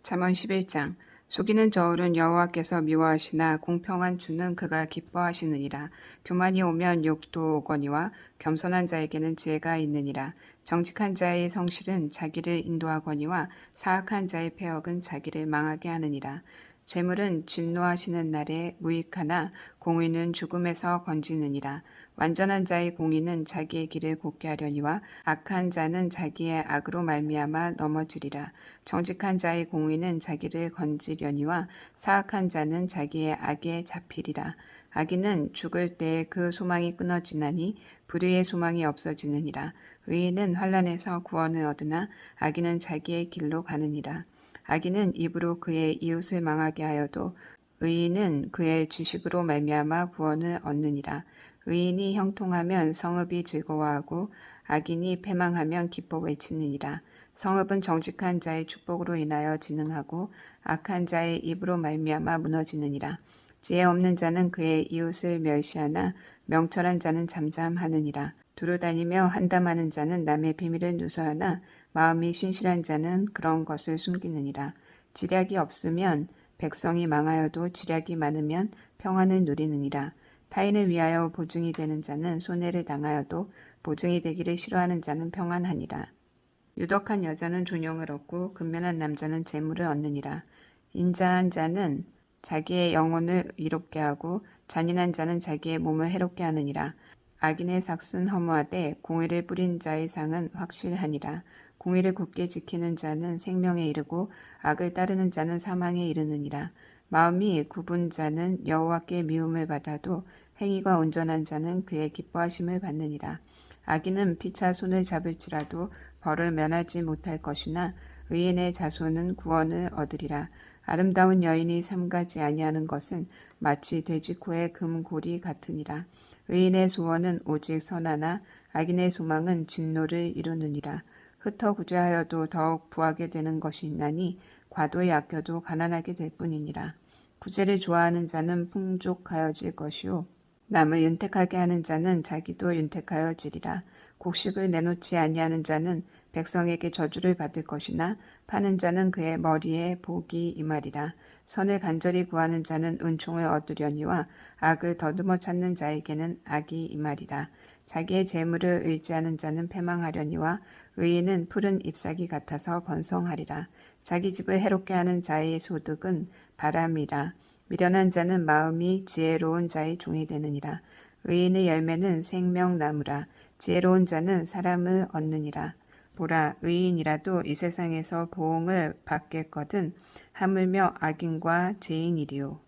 잠언 11장. 속이는 저울은 여호와께서 미워하시나 공평한 주는 그가 기뻐하시느니라. 교만이 오면 욕도 오거니와 겸손한 자에게는 지혜가 있느니라. 정직한 자의 성실은 자기를 인도하거니와 사악한 자의 패역은 자기를 망하게 하느니라. 재물은 진노하시는 날에 무익하나 공의는 죽음에서 건지느니라. 완전한 자의 공의는 자기의 길을 곱게 하려니와 악한 자는 자기의 악으로 말미암아 넘어지리라. 정직한 자의 공의는 자기를 건지려니와 사악한 자는 자기의 악에 잡히리라. 악인은 죽을 때에 그 소망이 끊어지나니 불의의 소망이 없어지느니라. 의인은 환난에서 구원을 얻으나 악인은 자기의 길로 가느니라. 악인은 입으로 그의 이웃을 망하게 하여도 의인은 그의 지식으로 말미암아 구원을 얻느니라. 의인이 형통하면 성읍이 즐거워하고 악인이 패망하면 기뻐 외치느니라. 성읍은 정직한 자의 축복으로 인하여 진흥하고 악한 자의 입으로 말미암아 무너지느니라. 지혜 없는 자는 그의 이웃을 멸시하나 명철한 자는 잠잠하느니라. 두루다니며 한담하는 자는 남의 비밀을 누설하나 마음이 신실한 자는 그런 것을 숨기느니라. 지략이 없으면 백성이 망하여도 지략이 많으면 평안을 누리느니라. 타인을 위하여 보증이 되는 자는 손해를 당하여도 보증이 되기를 싫어하는 자는 평안하니라. 유덕한 여자는 존용을 얻고 근면한 남자는 재물을 얻느니라. 인자한 자는 자기의 영혼을 이롭게 하고 잔인한 자는 자기의 몸을 해롭게 하느니라. 악인의 삭은 허무하되 공의를 뿌린 자의 상은 확실하니라. 공의를 굳게 지키는 자는 생명에 이르고 악을 따르는 자는 사망에 이르느니라. 마음이 굽은 자는 여호와께 미움을 받아도 행위가 온전한 자는 그의 기뻐하심을 받느니라. 악인은 피차 손을 잡을지라도 벌을 면하지 못할 것이나 의인의 자손은 구원을 얻으리라. 아름다운 여인이 삼가지 아니하는 것은 마치 돼지코의 금고리 같으니라. 의인의 소원은 오직 선하나 악인의 소망은 진노를 이루느니라. 흩어 구제하여도 더욱 부하게 되는 것이 있나니 과도히 아껴도 가난하게 될 뿐이니라. 구제를 좋아하는 자는 풍족하여질 것이요 남을 윤택하게 하는 자는 자기도 윤택하여지리라. 곡식을 내놓지 아니하는 자는 백성에게 저주를 받을 것이나 파는 자는 그의 머리에 복이 임하리라. 선을 간절히 구하는 자는 은총을 얻으려니와 악을 더듬어 찾는 자에게는 악이 임하리라. 자기의 재물을 의지하는 자는 패망하려니와 의인은 푸른 잎사귀 같아서 번성하리라. 자기 집을 해롭게 하는 자의 소득은 바람이라. 미련한 자는 마음이 지혜로운 자의 종이 되느니라. 의인의 열매는 생명나무라. 지혜로운 자는 사람을 얻느니라. 보라, 의인이라도 이 세상에서 보응을 받겠거든 하물며 악인과 죄인이리요.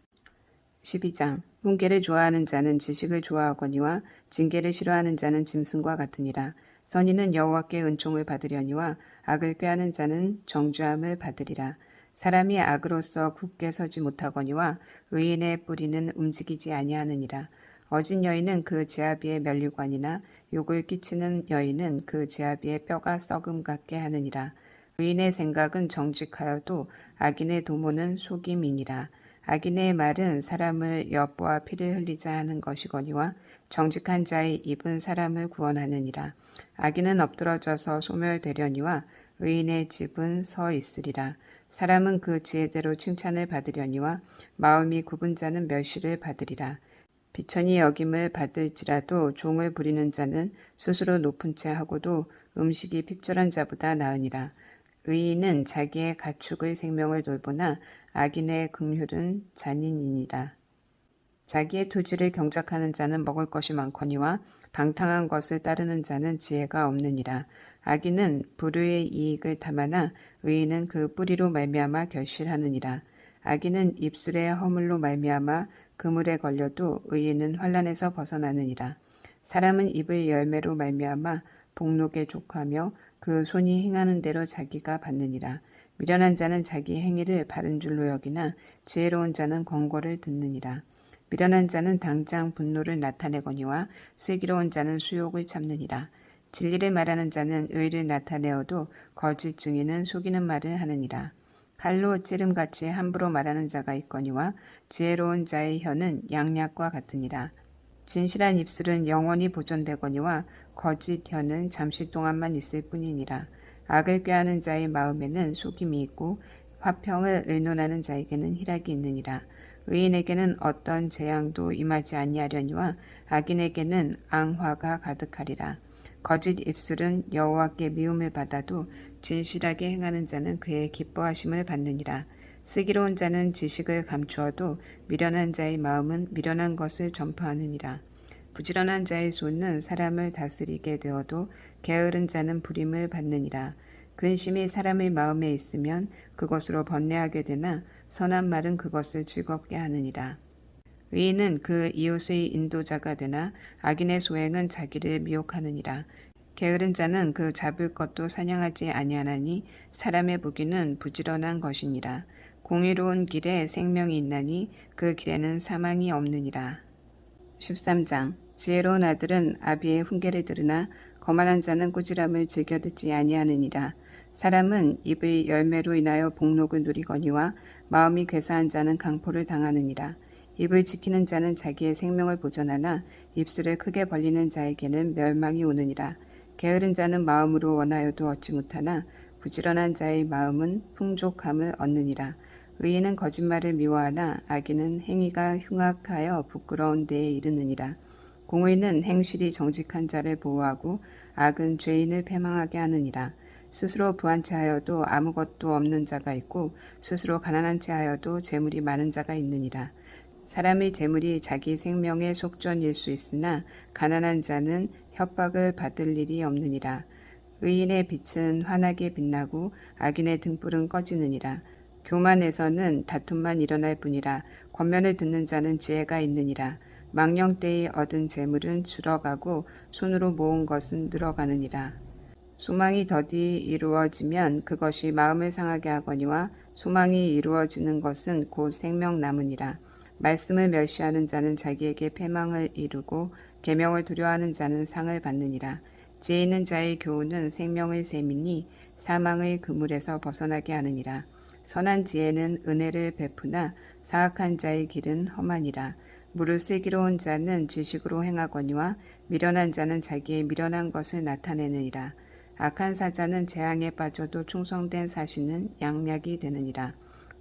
12장. 훈계를 좋아하는 자는 지식을 좋아하거니와 징계를 싫어하는 자는 짐승과 같으니라. 선인은 여호와께 은총을 받으려니와 악을 꾀하는 자는 정죄함을 받으리라. 사람이 악으로서 굳게 서지 못하거니와 의인의 뿌리는 움직이지 아니하느니라. 어진 여인은 그 제아비의 면류관이나 욕을 끼치는 여인은 그 제아비의 뼈가 썩음 같게 하느니라. 의인의 생각은 정직하여도 악인의 도모는 속임이니라. 악인의 말은 사람을 엿보아 피를 흘리자 하는 것이거니와 정직한 자의 입은 사람을 구원하느니라. 악인은 엎드러져서 소멸되려니와 의인의 집은 서 있으리라. 사람은 그 지혜대로 칭찬을 받으려니와 마음이 굽은 자는 멸시를 받으리라. 비천이 여김을 받을지라도 종을 부리는 자는 스스로 높은 채 하고도 음식이 핍절한 자보다 나으니라. 의인은 자기의 가축의 생명을 돌보나 악인의 긍휼은 잔인이니라. 자기의 토지를 경작하는 자는 먹을 것이 많거니와 방탕한 것을 따르는 자는 지혜가 없느니라. 악인은 불의의 이익을 탐하나 의인은 그 뿌리로 말미암아 결실하느니라. 악인은 입술의 허물로 말미암아 그물에 걸려도 의인은 환난에서 벗어나느니라. 사람은 입의 열매로 말미암아 복록에 족하며 그 손이 행하는 대로 자기가 받느니라. 미련한 자는 자기 행위를 바른 줄로 여기나 지혜로운 자는 권고를 듣느니라. 미련한 자는 당장 분노를 나타내거니와 슬기로운 자는 수욕을 참느니라. 진리를 말하는 자는 의를 나타내어도 거짓 증인은 속이는 말을 하느니라. 칼로 찌름같이 함부로 말하는 자가 있거니와 지혜로운 자의 혀는 양약과 같으니라. 진실한 입술은 영원히 보존되거니와 거짓 혀는 잠시 동안만 있을 뿐이니라. 악을 꾀하는 자의 마음에는 속임이 있고 화평을 의논하는 자에게는 희락이 있느니라. 의인에게는 어떤 재앙도 임하지 아니하려니와 악인에게는 앙화가 가득하리라. 거짓 입술은 여호와께 미움을 받아도 진실하게 행하는 자는 그의 기뻐하심을 받느니라. 슬기로운 자는 지식을 감추어도 미련한 자의 마음은 미련한 것을 전파하느니라. 부지런한 자의 손은 사람을 다스리게 되어도 게으른 자는 부림을 받느니라. 근심이 사람의 마음에 있으면 그것으로 번뇌하게 되나 선한 말은 그것을 즐겁게 하느니라. 의인은 그 이웃의 인도자가 되나 악인의 소행은 자기를 미혹하느니라. 게으른 자는 그 잡을 것도 사냥하지 아니하나니 사람의 무기는 부지런한 것이니라. 공의로운 길에 생명이 있나니 그 길에는 사망이 없느니라. 13장. 지혜로운 아들은 아비의 훈계를 들으나 거만한 자는 꾸지람을 즐겨 듣지 아니하느니라. 사람은 입의 열매로 인하여 복록을 누리거니와 마음이 괴사한 자는 강포를 당하느니라. 입을 지키는 자는 자기의 생명을 보전하나 입술을 크게 벌리는 자에게는 멸망이 오느니라. 게으른 자는 마음으로 원하여도 얻지 못하나 부지런한 자의 마음은 풍족함을 얻느니라. 의인은 거짓말을 미워하나 악인은 행위가 흉악하여 부끄러운 데에 이르느니라. 공의는 행실이 정직한 자를 보호하고 악은 죄인을 패망하게 하느니라. 스스로 부한 채 하여도 아무것도 없는 자가 있고 스스로 가난한 채 하여도 재물이 많은 자가 있느니라. 사람의 재물이 자기 생명의 속전일 수 있으나 가난한 자는 협박을 받을 일이 없느니라. 의인의 빛은 환하게 빛나고 악인의 등불은 꺼지느니라. 교만에서는 다툼만 일어날 뿐이라. 권면을 듣는 자는 지혜가 있느니라. 망령 때에 얻은 재물은 줄어가고 손으로 모은 것은 늘어가느니라. 소망이 더디 이루어지면 그것이 마음을 상하게 하거니와 소망이 이루어지는 것은 곧 생명 남으니라. 말씀을 멸시하는 자는 자기에게 패망을 이루고 계명을 두려워하는 자는 상을 받느니라. 지혜 있는 자의 교훈은 생명의 셈이니 사망의 그물에서 벗어나게 하느니라. 선한 지혜는 은혜를 베푸나 사악한 자의 길은 험하니라. 물을 슬기로운 자는 지식으로 행하거니와 미련한 자는 자기의 미련한 것을 나타내느니라. 악한 사자는 재앙에 빠져도 충성된 사신은 양약이 되느니라.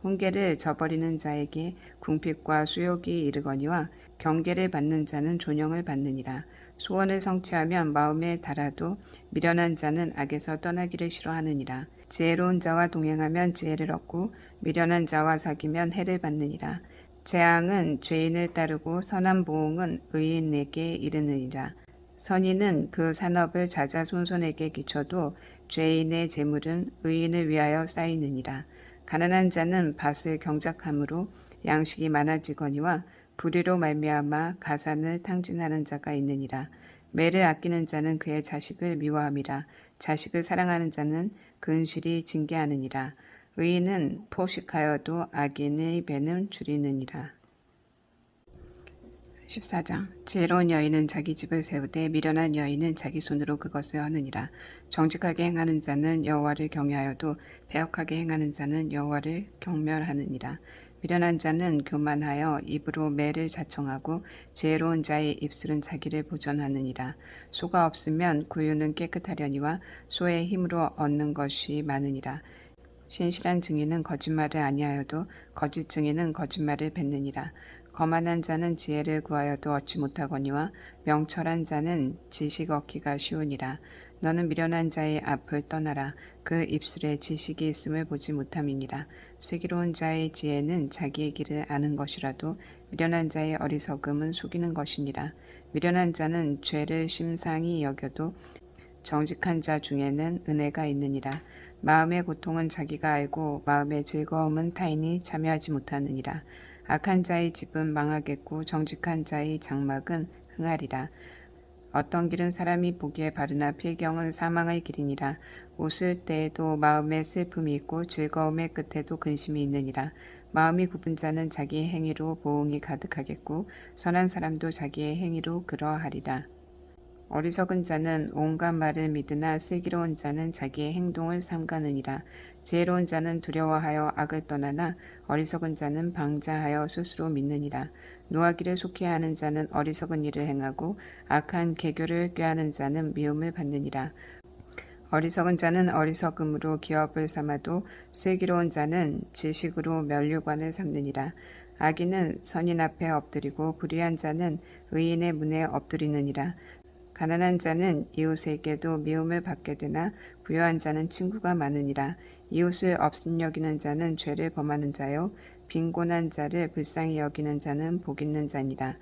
훈계를 저버리는 자에게 궁핍과 수욕이 이르거니와 경계를 받는 자는 존영을 받느니라. 소원을 성취하면 마음에 달아도 미련한 자는 악에서 떠나기를 싫어하느니라. 지혜로운 자와 동행하면 지혜를 얻고 미련한 자와 사귀면 해를 받느니라. 재앙은 죄인을 따르고 선한 보응은 의인에게 이르느니라. 선인은 그 산업을 자자손손에게 끼쳐도 죄인의 재물은 의인을 위하여 쌓이느니라. 가난한 자는 밭을 경작함으로 양식이 많아지거니와 불의로 말미암아 가산을 탕진하는 자가 있느니라. 매를 아끼는 자는 그의 자식을 미워함이라. 자식을 사랑하는 자는 근실이 징계하느니라. 의인은 포식하여도 악인의 배는 줄이느니라. 14장. 지혜로운 여인은 자기 집을 세우되 미련한 여인은 자기 손으로 그것을 하느니라. 정직하게 행하는 자는 여호와를 경외하여도 배역하게 행하는 자는 여호와를 경멸하느니라. 미련한 자는 교만하여 입으로 매를 자청하고 지혜로운 자의 입술은 자기를 보전하느니라. 소가 없으면 구유는 깨끗하려니와 소의 힘으로 얻는 것이 많으니라. 신실한 증인은 거짓말을 아니하여도 거짓 증인은 거짓말을 뱉느니라. 거만한 자는 지혜를 구하여도 얻지 못하거니와 명철한 자는 지식 얻기가 쉬우니라. 너는 미련한 자의 앞을 떠나라. 그 입술에 지식이 있음을 보지 못함이니라. 슬기로운 자의 지혜는 자기의 길을 아는 것이라도 미련한 자의 어리석음은 속이는 것이니라. 미련한 자는 죄를 심상히 여겨도 정직한 자 중에는 은혜가 있느니라. 마음의 고통은 자기가 알고 마음의 즐거움은 타인이 참여하지 못하느니라. 악한 자의 집은 망하겠고 정직한 자의 장막은 흥하리라. 어떤 길은 사람이 보기에 바르나 필경은 사망의 길이니라. 웃을 때에도 마음에 슬픔이 있고 즐거움의 끝에도 근심이 있느니라. 마음이 굽은 자는 자기의 행위로 보응이 가득하겠고 선한 사람도 자기의 행위로 그러하리라. 어리석은 자는 온갖 말을 믿으나 슬기로운 자는 자기의 행동을 삼가느니라. 지혜로운 자는 두려워하여 악을 떠나나 어리석은 자는 방자하여 스스로 믿느니라. 노하기를 속히 하는 자는 어리석은 일을 행하고 악한 계교를 꾀하는 자는 미움을 받느니라. 어리석은 자는 어리석음으로 기업을 삼아도 슬기로운 자는 지식으로 면류관을 삼느니라. 악인은 선인 앞에 엎드리고 불의한 자는 의인의 문에 엎드리느니라. 가난한 자는 이웃에게도 미움을 받게 되나 부유한 자는 친구가 많으니라. 이웃을 업신여기는 자는 죄를 범하는 자요 빈곤한 자를 불쌍히 여기는 자는 복 있는 자니라.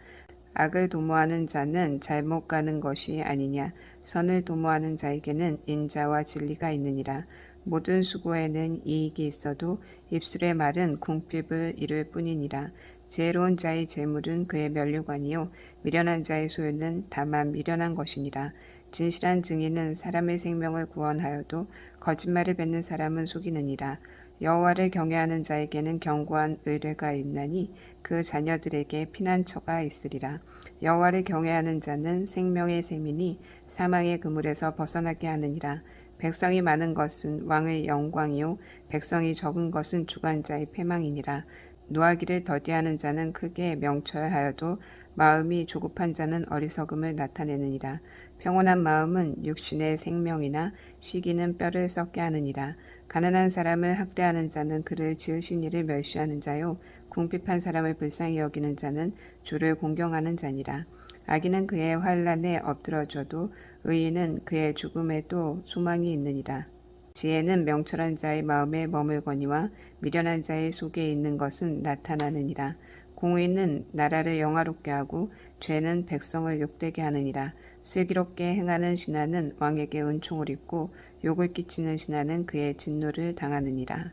악을 도모하는 자는 잘못 가는 것이 아니냐. 선을 도모하는 자에게는 인자와 진리가 있느니라. 모든 수고에는 이익이 있어도 입술의 말은 궁핍을 이룰 뿐이니라. 지혜로운 자의 재물은 그의 면류관이요 미련한 자의 소유는 다만 미련한 것이니라. 진실한 증인은 사람의 생명을 구원하여도 거짓말을 뱉는 사람은 속이느니라. 여호와를 경외하는 자에게는 견고한 의뢰가 있나니 그 자녀들에게 피난처가 있으리라. 여호와를 경외하는 자는 생명의 셈이니 사망의 그물에서 벗어나게 하느니라. 백성이 많은 것은 왕의 영광이요 백성이 적은 것은 주관자의 패망이니라. 노하기를 더디하는 자는 크게 명철하여도 마음이 조급한 자는 어리석음을 나타내느니라. 평온한 마음은 육신의 생명이나 시기는 뼈를 썩게 하느니라. 가난한 사람을 학대하는 자는 그를 지으신 이를 멸시하는 자요 궁핍한 사람을 불쌍히 여기는 자는 주를 공경하는 자니라. 악인은 그의 환난에 엎드러져도 의인은 그의 죽음에도 소망이 있느니라. 지혜는 명철한 자의 마음에 머물거니와 미련한 자의 속에 있는 것은 나타나느니라. 공의는 나라를 영화롭게 하고 죄는 백성을 욕되게 하느니라. 슬기롭게 행하는 신하는 왕에게 은총을 입고 욕을 끼치는 신하는 그의 진노를 당하느니라.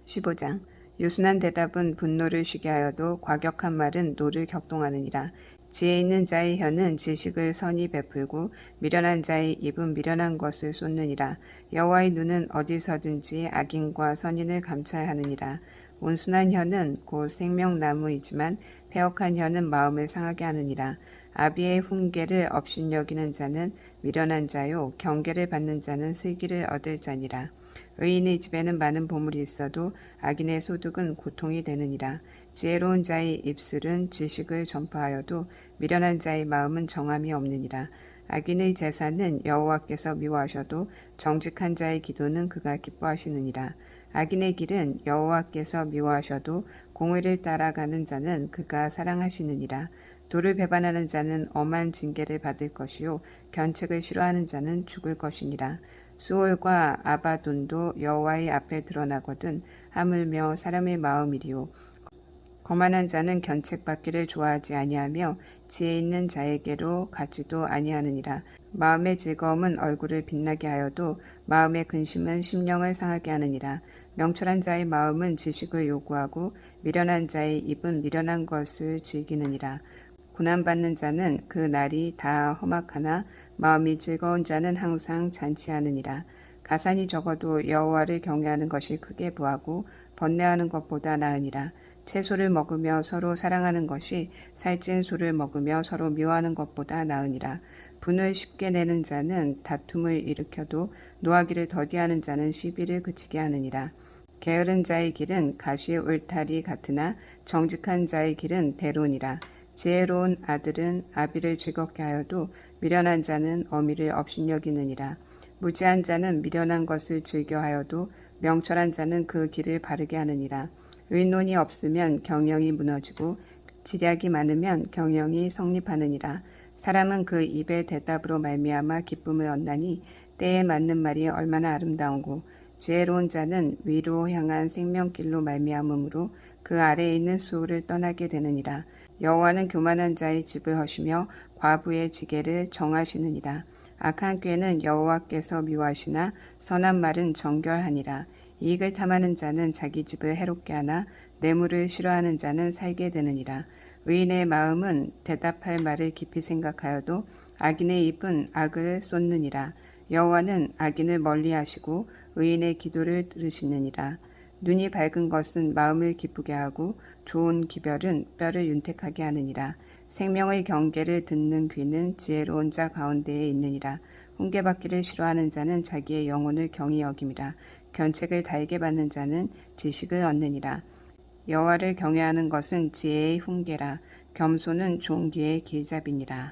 15장 유순한 대답은 분노를 쉬게 하여도 과격한 말은 노를 격동하느니라. 지혜 있는 자의 혀는 지식을 선히 베풀고 미련한 자의 입은 미련한 것을 쏟느니라. 여호와의 눈은 어디서든지 악인과 선인을 감찰 하느니라. 온순한 혀는 곧 생명나무이지만 패역한 혀는 마음을 상하게 하느니라. 아비의 훈계를 업신여기는 자는 미련한 자요 경계를 받는 자는 슬기를 얻을 자니라. 의인의 집에는 많은 보물이 있어도 악인의 소득은 고통이 되느니라. 지혜로운 자의 입술은 지식을 전파하여도 미련한 자의 마음은 정함이 없느니라. 악인의 제사는 여호와께서 미워하셔도 정직한 자의 기도는 그가 기뻐하시느니라. 악인의 길은 여호와께서 미워하셔도 공의를 따라가는 자는 그가 사랑하시느니라. 도를 배반하는 자는 엄한 징계를 받을 것이요 견책을 싫어하는 자는 죽을 것이니라. 수올과 아바돈도 여호와의 앞에 드러나거든 하물며 사람의 마음이리요 거만한 자는 견책받기를 좋아하지 아니하며 지혜 있는 자에게로 가지도 아니하느니라. 마음의 즐거움은 얼굴을 빛나게 하여도 마음의 근심은 심령을 상하게 하느니라. 명철한 자의 마음은 지식을 요구하고 미련한 자의 입은 미련한 것을 즐기느니라. 고난받는 자는 그 날이 다 험악하나 마음이 즐거운 자는 항상 잔치하느니라. 가산이 적어도 여호와를 경외하는 것이 크게 부하고 번뇌하는 것보다 나으니라. 채소를 먹으며 서로 사랑하는 것이 살찐 술을 먹으며 서로 미워하는 것보다 나으니라. 분을 쉽게 내는 자는 다툼을 일으켜도 노하기를 더디하는 자는 시비를 그치게 하느니라. 게으른 자의 길은 가시의 울타리 같으나 정직한 자의 길은 대론이라. 지혜로운 아들은 아비를 즐겁게 하여도 미련한 자는 어미를 업신여기느니라. 무지한 자는 미련한 것을 즐겨하여도 명철한 자는 그 길을 바르게 하느니라. 의논이 없으면 경영이 무너지고 지략이 많으면 경영이 성립하느니라. 사람은 그 입의 대답으로 말미암아 기쁨을 얻나니 때에 맞는 말이 얼마나 아름다운고 지혜로운 자는 위로 향한 생명길로 말미암으므로 그 아래에 있는 수호를 떠나게 되느니라. 여호와는 교만한 자의 집을 허시며 과부의 지게를 정하시느니라. 악한 꾀는 여호와께서 미워하시나 선한 말은 정결하니라. 이익을 탐하는 자는 자기 집을 해롭게 하나 뇌물을 싫어하는 자는 살게 되느니라. 의인의 마음은 대답할 말을 깊이 생각하여도 악인의 입은 악을 쏟느니라. 여호와는 악인을 멀리하시고 의인의 기도를 들으시느니라. 눈이 밝은 것은 마음을 기쁘게 하고 좋은 기별은 뼈를 윤택하게 하느니라. 생명의 경계를 듣는 귀는 지혜로운 자 가운데에 있느니라. 훈계받기를 싫어하는 자는 자기의 영혼을 경히 여김이라. 견책을 달게 받는 자는 지식을 얻느니라. 여호와를 경외하는 것은 지혜의 훈계라. 겸손은 종기의 길잡이니라.